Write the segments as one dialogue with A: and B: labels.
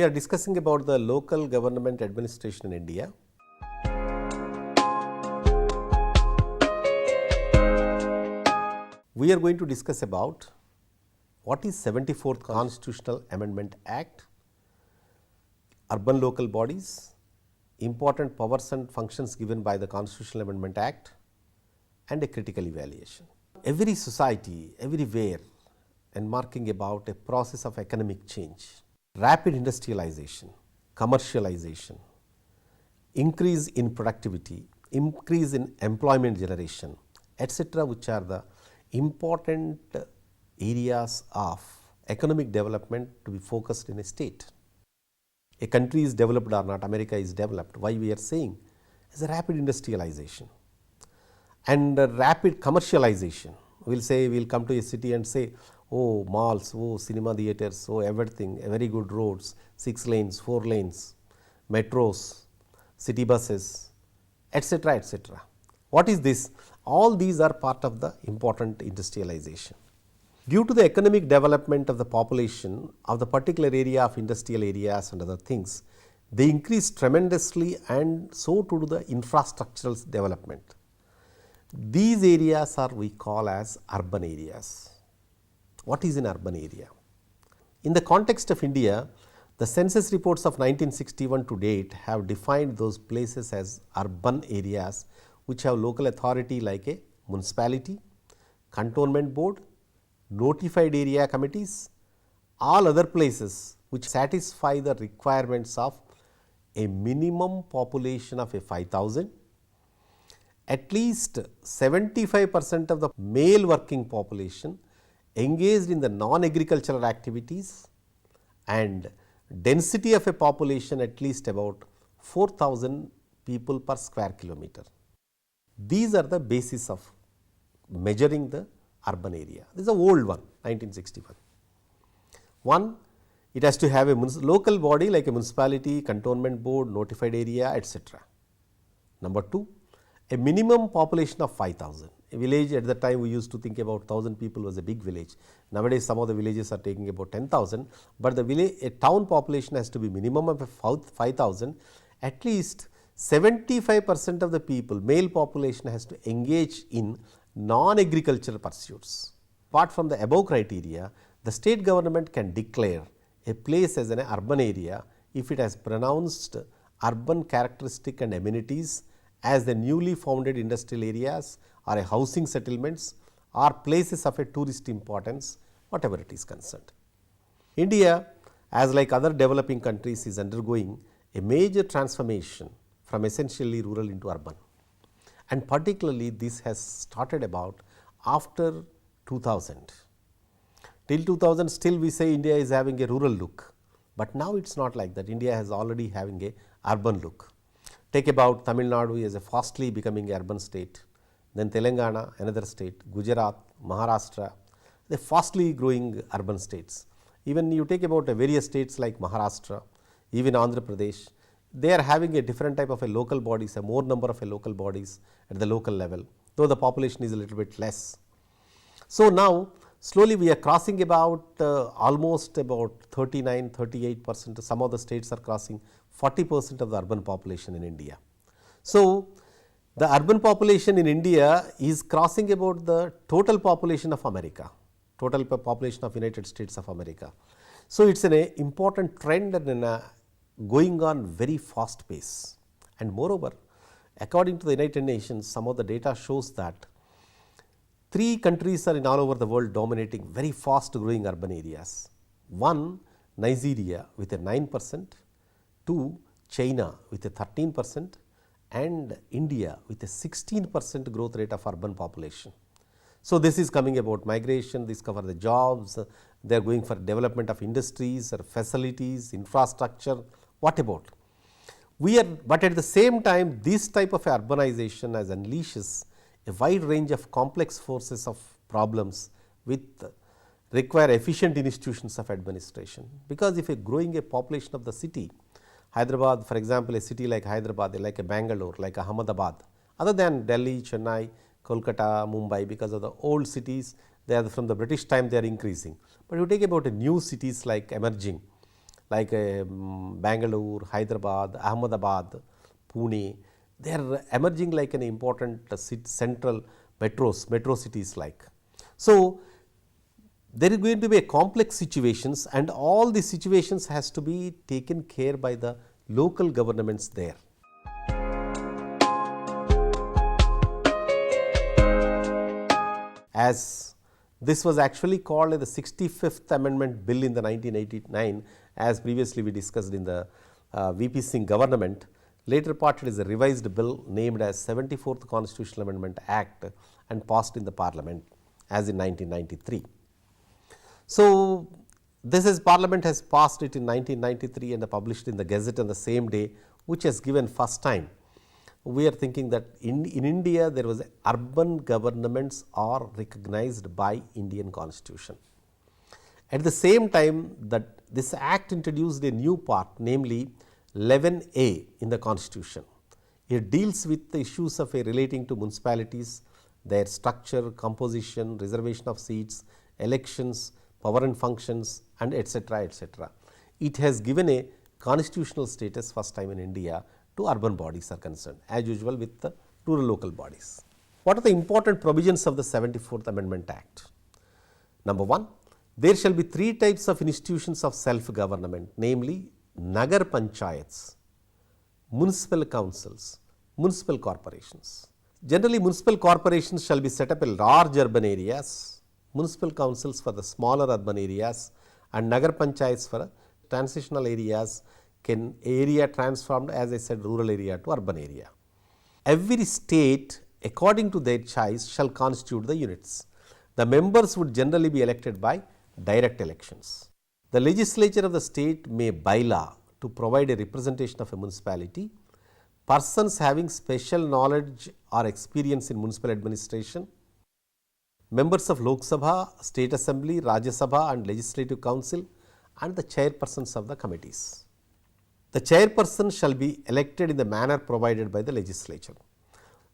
A: we are discussing about the local government administration in India. We are going to discuss about what is 74th Constitutional Amendment Act, urban local bodies, important powers and functions given by the Constitutional Amendment Act, and a critical evaluation. Every society, everywhere, embarking about a process of economic change, rapid industrialization, commercialization, increase in productivity, increase in employment generation, etc., which are the important areas of economic development to be focused in a state. A country is developed or not, America is developed. Why we are saying is a rapid industrialization and a rapid commercialization. We will say, we will come to a city and say, oh, malls, oh, cinema theatres, oh, everything, very good roads, 6 lanes, 4 lanes, metros, city buses, etc., etc. What is this? All these are part of the important industrialization. Due to the economic development of the population of the particular area of industrial areas and other things, they increase tremendously, and so too do the infrastructural development. These areas are we call as urban areas. What is an urban area? In the context of India, the census reports of 1961 to date have defined those places as urban areas which have local authority like a municipality, cantonment board, notified area committees, all other places which satisfy the requirements of a minimum population of a 5,000, at least 75% of the male working population engaged in the non-agricultural activities, and density of a population at least about 4,000 people per square kilometer. These are the basis of measuring the urban area. This is an old one, 1961. One, it has to have a local body like a municipality, cantonment board, notified area, etc. Number 2, a minimum population of 5,000. A village at the time we used to think about 1,000 people was a big village. Nowadays some of the villages are taking about 10,000, but the village, a town population has to be minimum of 5,000. At least 75% of the people, male population, has to engage in non-agricultural pursuits. Apart from the above criteria, the state government can declare a place as an urban area if it has pronounced urban characteristic and amenities as the newly founded industrial areas or a housing settlements or places of a tourist importance, whatever it is concerned. India, as like other developing countries, is undergoing a major transformation from essentially rural into urban, and particularly this has started about after 2000. Till 2000 still we say India is having a rural look, but now it is not like that. India has already having a urban look. Take about Tamil Nadu as a fastly becoming urban state, then Telangana another state, Gujarat, Maharashtra, they fastly growing urban states. Even you take about various states like Maharashtra, even Andhra Pradesh, they are having a different type of a local bodies, a more number of a local bodies at the local level, though the population is a little bit less. So now slowly we are crossing about almost about 39-38%, some of the states are crossing 40% of the urban population in India. So the urban population in India is crossing about the total population of America, total population of United States of America. So it is an important trend and going on very fast pace, and moreover, according to the United Nations, some of the data shows that 3 countries are in all over the world dominating very fast growing urban areas. 1, Nigeria with a 9%, 2, China with a 13%, and India with a 16% growth rate of urban population. So this is coming about migration, this cover the jobs, they are going for development of industries or facilities, infrastructure, what about? But at the same time, this type of urbanization as unleashes a wide range of complex forces of problems with require efficient institutions of administration. Because if you are growing a population of the city, Hyderabad, for example, a city like Hyderabad, like a Bangalore, like a Ahmedabad, other than Delhi, Chennai, Kolkata, Mumbai, because of the old cities, they are from the British time they are increasing. But you take about a new cities like emerging, like Bangalore, Hyderabad, Ahmedabad, Pune. They are emerging like an important central metro cities like. So, there is going to be a complex situations, and all the situations has to be taken care by the local governments there. As this was actually called the 65th Amendment Bill in the 1989, as previously we discussed in the VP Singh government. Later part it is a revised bill named as 74th Constitutional Amendment Act and passed in the Parliament as in 1993. So, this is Parliament has passed it in 1993 and published in the Gazette on the same day, which has given first time. We are thinking that in India there was urban governments are recognized by Indian Constitution. At the same time that this act introduced a new part, namely 11A in the Constitution. It deals with the issues of relating to municipalities, their structure, composition, reservation of seats, elections, power and functions, and etc. etc. It has given a constitutional status first time in India to urban bodies are concerned, as usual with the rural local bodies. What are the important provisions of the 74th Amendment Act? Number 1, there shall be 3 types of institutions of self-government, namely Nagar Panchayats, municipal councils, municipal corporations. Generally, municipal corporations shall be set up in large urban areas, municipal councils for the smaller urban areas, and Nagar Panchayats for transitional areas, can area transformed, as I said, rural area to urban area. Every state, according to their choice, shall constitute the units. The members would generally be elected by direct elections. The legislature of the state may by law to provide a representation of a municipality. Persons having special knowledge or experience in municipal administration, members of Lok Sabha, State Assembly, Rajya Sabha and Legislative Council, and the chairpersons of the committees. The chairperson shall be elected in the manner provided by the legislature.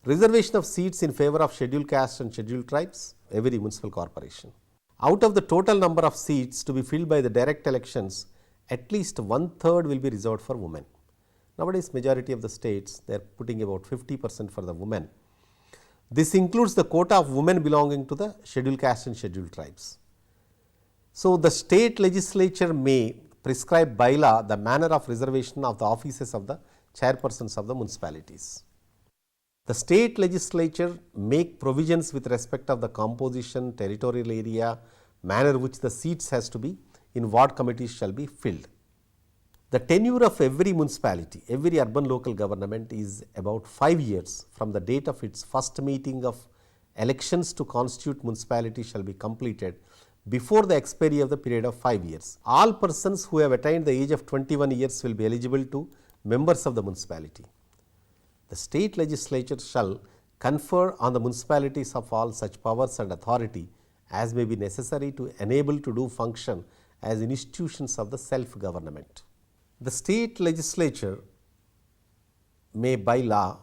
A: Reservation of seats in favor of scheduled castes and scheduled tribes, every municipal corporation. Out of the total number of seats to be filled by the direct elections, at least 1/3 will be reserved for women. Nowadays, majority of the states, they are putting about 50% for the women. This includes the quota of women belonging to the scheduled caste and scheduled tribes. So, the state legislature may prescribe by law the manner of reservation of the offices of the chairpersons of the municipalities. The state legislature make provisions with respect of the composition, territorial area, manner which the seats has to be in ward committees shall be filled. The tenure of every municipality, every urban local government is about 5 years from the date of its first meeting of elections to constitute municipality shall be completed before the expiry of the period of 5 years. All persons who have attained the age of 21 years will be eligible to members of the municipality. The state legislature shall confer on the municipalities of all such powers and authority as may be necessary to enable to do function as institutions of the self-government. The state legislature may by law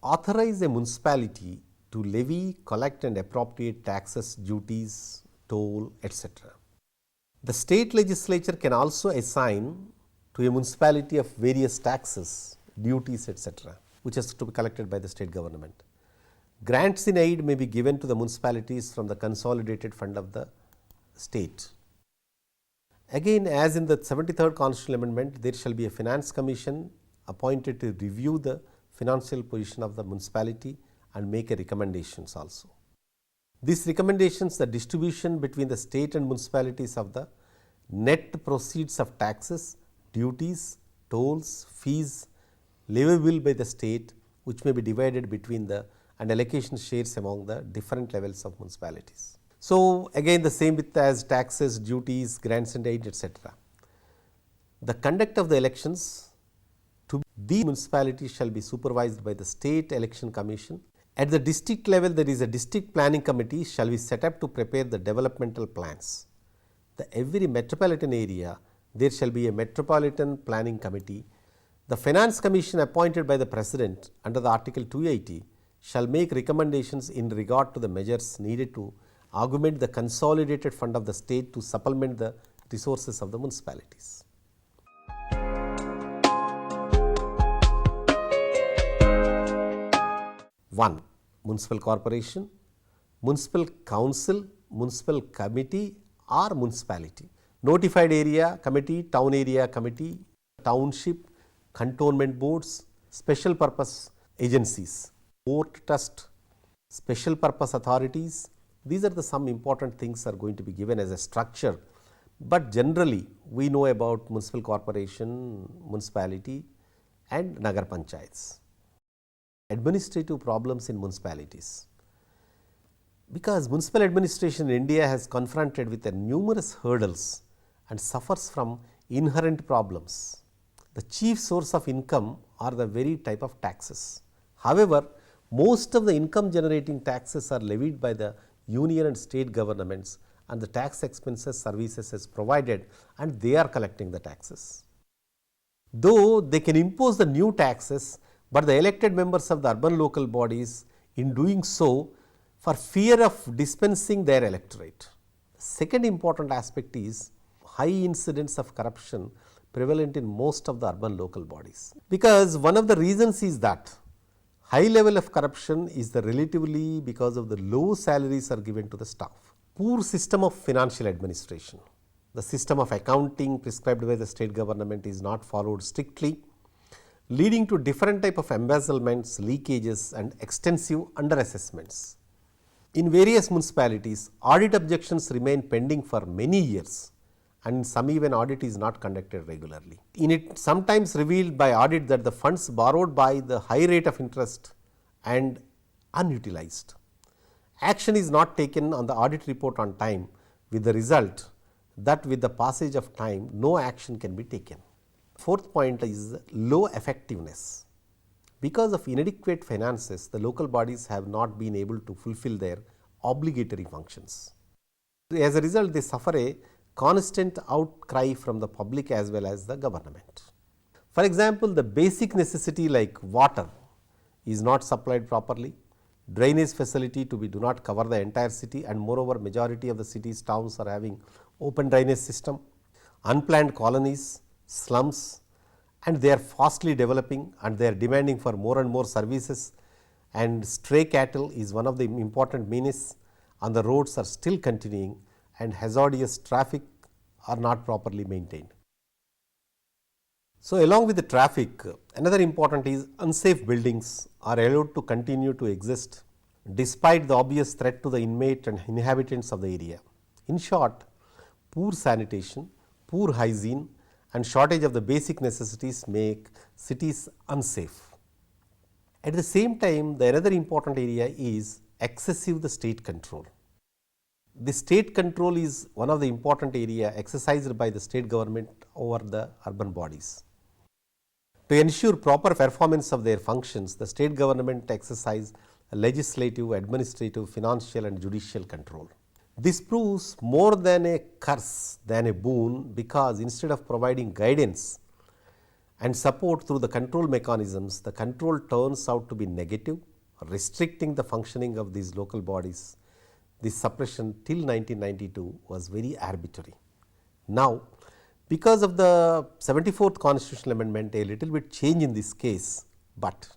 A: authorize a municipality to levy, collect and appropriate taxes, duties, toll, etc. The state legislature can also assign to a municipality of various taxes, duties, etc., which is to be collected by the state government. Grants in aid may be given to the municipalities from the consolidated fund of the state. Again, as in the 73rd Constitutional Amendment, there shall be a finance commission appointed to review the financial position of the municipality and make a recommendations also. These recommendations, the distribution between the state and municipalities of the net proceeds of taxes, duties, tolls, fees leviable by the state, which may be divided between the and allocation shares among the different levels of municipalities. So, again the same with as taxes, duties, grants and aid, etc. The conduct of the elections to the municipality shall be supervised by the State Election Commission. At the district level, there is a district planning committee shall be set up to prepare the developmental plans. Every metropolitan area, there shall be a metropolitan planning committee. The Finance Commission appointed by the President under the Article 280 shall make recommendations in regard to the measures needed to augment the consolidated fund of the state to supplement the resources of the municipalities. 1. Municipal corporation, municipal council, municipal committee or municipality, notified area committee, town area committee, township, cantonment boards, special purpose agencies, port trust, special purpose authorities. These are the some important things are going to be given as a structure, but generally we know about municipal corporation, municipality and nagar panchayats. Administrative problems in municipalities. Because municipal administration in India has confronted with a numerous hurdles and suffers from inherent problems. The chief source of income are the very type of taxes. However, most of the income generating taxes are levied by the union and state governments, and the tax expenses services is provided and they are collecting the taxes. Though they can impose the new taxes, but the elected members of the urban local bodies in doing so for fear of dispensing their electorate. Second important aspect is high incidence of corruption prevalent in most of the urban local bodies. Because one of the reasons is that high level of corruption is the relatively because of the low salaries are given to the staff. Poor system of financial administration. The system of accounting prescribed by the state government is not followed strictly, leading to different type of embezzlements, leakages and extensive underassessments. In various municipalities, audit objections remain pending for many years, and in some even audit is not conducted regularly. In it sometimes revealed by audit that the funds borrowed by the high rate of interest and unutilized. Action is not taken on the audit report on time, with the result that with the passage of time no action can be taken. Fourth point is low effectiveness. Because of inadequate finances, the local bodies have not been able to fulfill their obligatory functions. As a result, they suffer a constant outcry from the public as well as the government. For example, the basic necessity like water is not supplied properly, drainage facility to be do not cover the entire city, and moreover majority of the cities, towns are having open drainage system, unplanned colonies, slums, and they are fastly developing and they are demanding for more and more services, and stray cattle is one of the important menace on the roads are still continuing, and hazardous traffic are not properly maintained. So, along with the traffic, another important is unsafe buildings are allowed to continue to exist despite the obvious threat to the inmate and inhabitants of the area. In short, poor sanitation, poor hygiene and shortage of the basic necessities make cities unsafe. At the same time, the another important area is excessive the state control. The state control is one of the important area exercised by the state government over the urban bodies. To ensure proper performance of their functions, the state government exercise legislative, administrative, financial and judicial control. This proves more than a curse than a boon, because instead of providing guidance and support through the control mechanisms, the control turns out to be negative, restricting the functioning of these local bodies. This suppression till 1992 was very arbitrary. Now, because of the 74th constitutional amendment, a little bit change in this case, but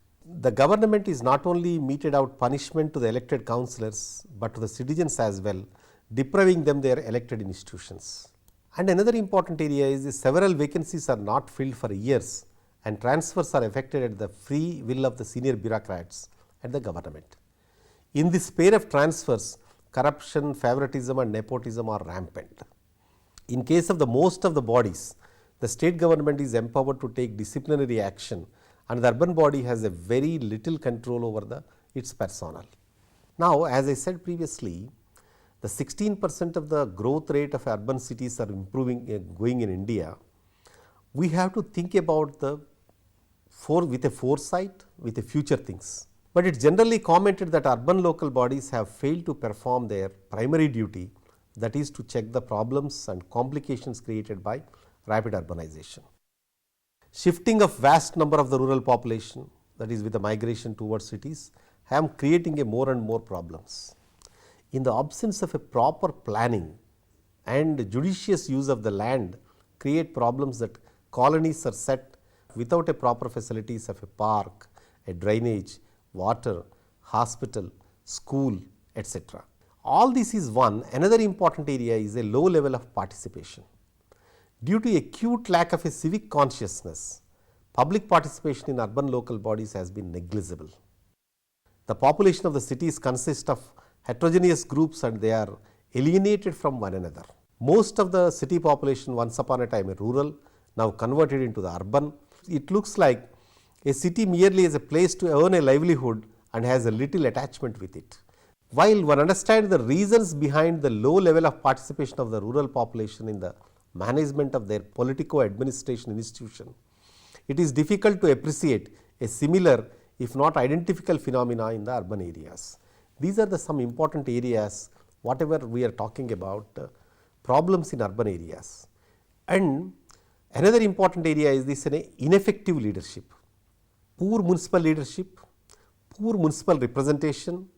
A: the government is not only meted out punishment to the elected councillors, but to the citizens as well, depriving them their elected institutions. And another important area is several vacancies are not filled for years, and transfers are effected at the free will of the senior bureaucrats at the government. In this pair of transfers, corruption, favoritism and nepotism are rampant. In case of the most of the bodies, the state government is empowered to take disciplinary action, and the urban body has a very little control over its personnel. Now, as I said previously, the 16% of the growth rate of urban cities are improving, going in India. We have to think about with a foresight, with a future things. But it is generally commented that urban local bodies have failed to perform their primary duty, that is to check the problems and complications created by rapid urbanization. Shifting of vast number of the rural population, that is with the migration towards cities, have creating a more and more problems. In the absence of a proper planning and judicious use of the land, create problems that colonies are set without a proper facilities of a park, a drainage, water hospital, school, etc. All this is one. Another important area is a low level of participation. Due to acute lack of a civic consciousness, public participation in urban local bodies has been negligible. The population of the cities consists of heterogeneous groups and they are alienated from one another. Most of the city population once upon a time rural, now converted into the urban. It looks like a city merely as a place to earn a livelihood and has a little attachment with it. While one understands the reasons behind the low level of participation of the rural population in the management of their politico-administration institution, it is difficult to appreciate a similar if not identical phenomena in the urban areas. These are some important areas whatever we are talking about problems in urban areas. And another important area is this ineffective leadership, poor municipal leadership, poor municipal representation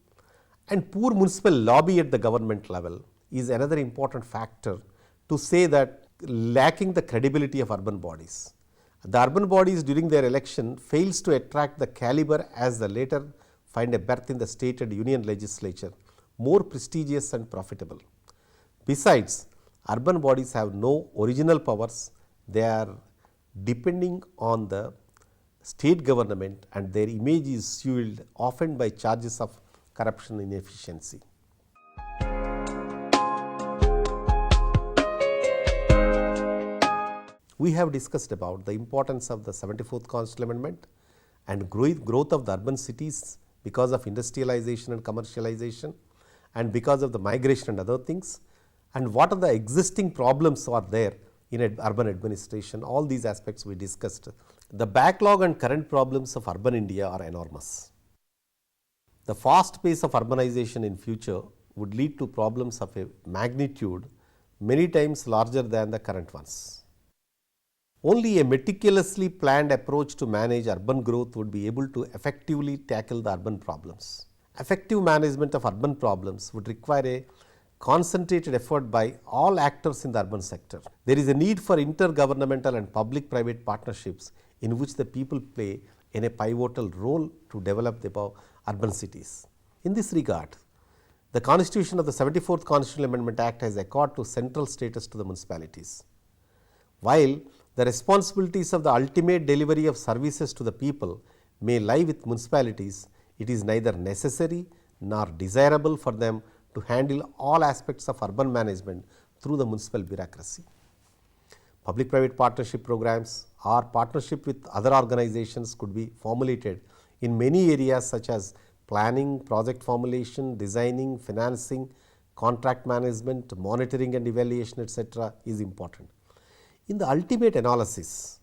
A: and poor municipal lobby at the government level is another important factor to say that lacking the credibility of urban bodies. The urban bodies during their election fails to attract the caliber as the later find a berth in the state and union legislature more prestigious and profitable. Besides, urban bodies have no original powers, they are depending on the state government and their image is fueled often by charges of corruption and inefficiency. We have discussed about the importance of the 74th Constitutional Amendment and growth of the urban cities because of industrialization and commercialization and because of the migration and other things, and what are the existing problems are there in urban administration. All these aspects we discussed. The backlog and current problems of urban India are enormous. The fast pace of urbanization in future would lead to problems of a magnitude many times larger than the current ones. Only a meticulously planned approach to manage urban growth would be able to effectively tackle the urban problems. Effective management of urban problems would require a concentrated effort by all actors in the urban sector. There is a need for intergovernmental and public-private partnerships in which the people play a pivotal role to develop the urban cities. In this regard, the Constitution of the 74th Constitutional Amendment Act has accorded to central status to the municipalities. While the responsibilities of the ultimate delivery of services to the people may lie with municipalities, it is neither necessary nor desirable for them to handle all aspects of urban management through the municipal bureaucracy. Public-private partnership programs or partnership with other organizations could be formulated in many areas such as planning, project formulation, designing, financing, contract management, monitoring and evaluation, etc. is important. In the ultimate analysis,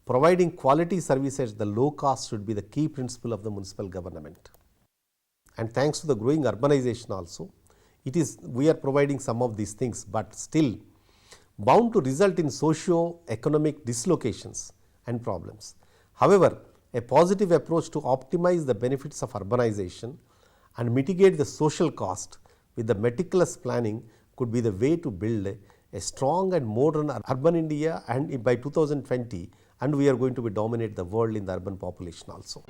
A: providing quality services at the low cost should be the key principle of the municipal government. And thanks to the growing urbanization also, we are providing some of these things, but still bound to result in socio-economic dislocations and problems. However, a positive approach to optimize the benefits of urbanization and mitigate the social cost with the meticulous planning could be the way to build a strong and modern urban India, and by 2020, and we are going to dominate the world in the urban population also.